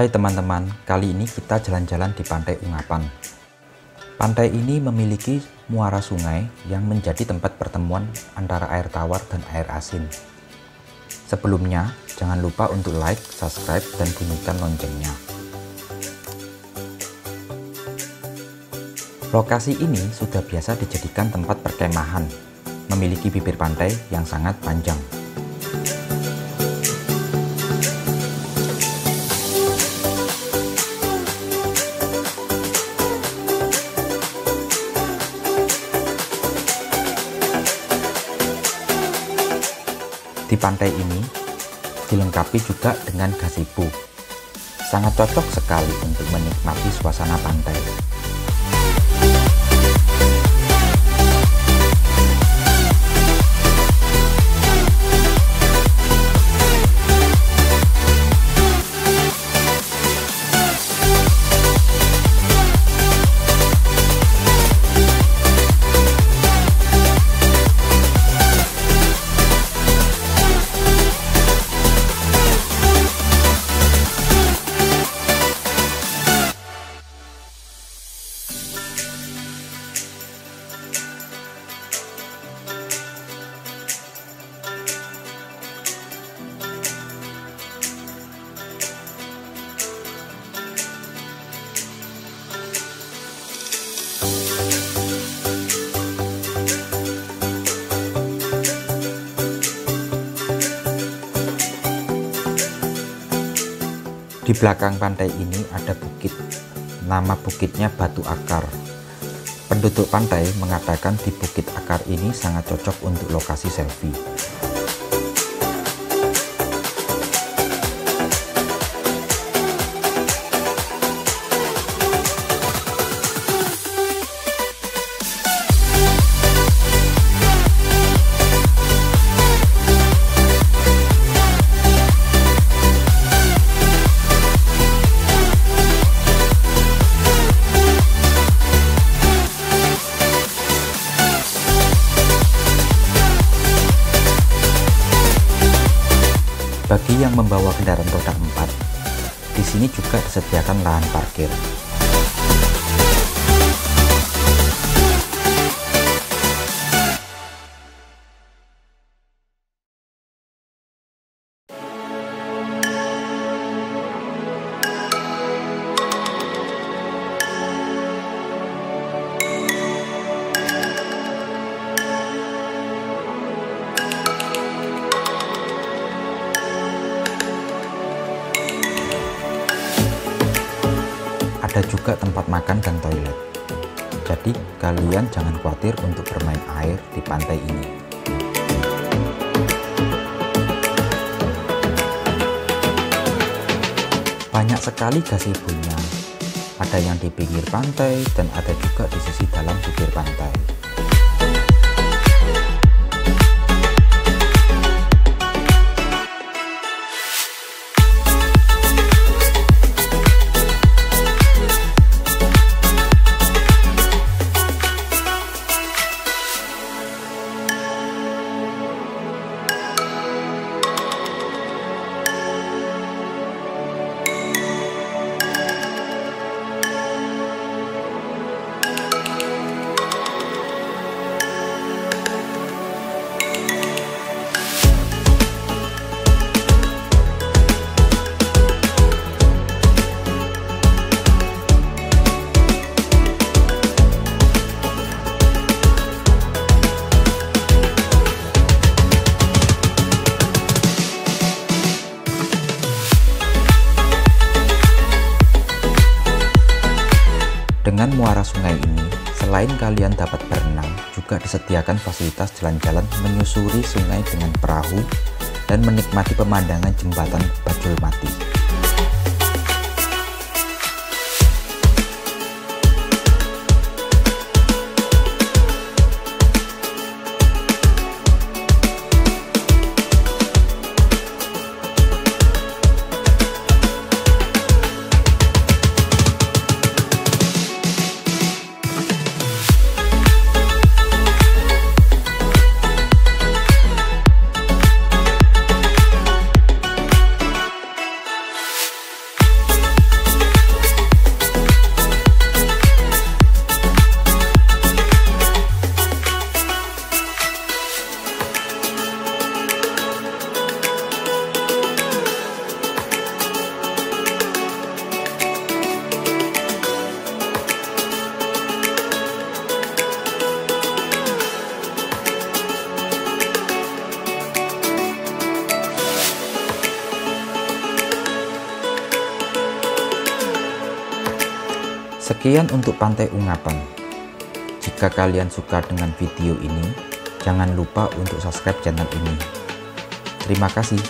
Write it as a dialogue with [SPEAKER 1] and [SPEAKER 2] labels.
[SPEAKER 1] Hai teman-teman, kali ini kita jalan-jalan di Pantai Ungapan. Pantai ini memiliki muara sungai yang menjadi tempat pertemuan antara air tawar dan air asin. Sebelumnya, jangan lupa untuk like, subscribe, dan bunyikan loncengnya. Lokasi ini sudah biasa dijadikan tempat perkemahan, memiliki bibir pantai yang sangat panjang. Di pantai ini dilengkapi juga dengan gazebo. Sangat cocok sekali untuk menikmati suasana pantai. Di belakang pantai ini ada bukit. Nama bukitnya Batu Akar. Penduduk pantai mengatakan di Bukit Akar ini sangat cocok untuk lokasi selfie. Bagi yang membawa kendaraan roda 4, di sini juga disediakan lahan parkir. Ada juga tempat makan dan toilet. Jadi kalian jangan khawatir untuk bermain air di pantai ini. Banyak sekali gazebo-nya. Ada yang di pinggir pantai dan ada juga di sisi dalam bibir pantai. Dengan muara sungai ini, selain kalian dapat berenang, juga disediakan fasilitas jalan-jalan menyusuri sungai dengan perahu dan menikmati pemandangan jembatan Bajul Mati. Sekian untuk Pantai Ungapan. Jika kalian suka dengan video ini, jangan lupa untuk subscribe channel ini. Terima kasih.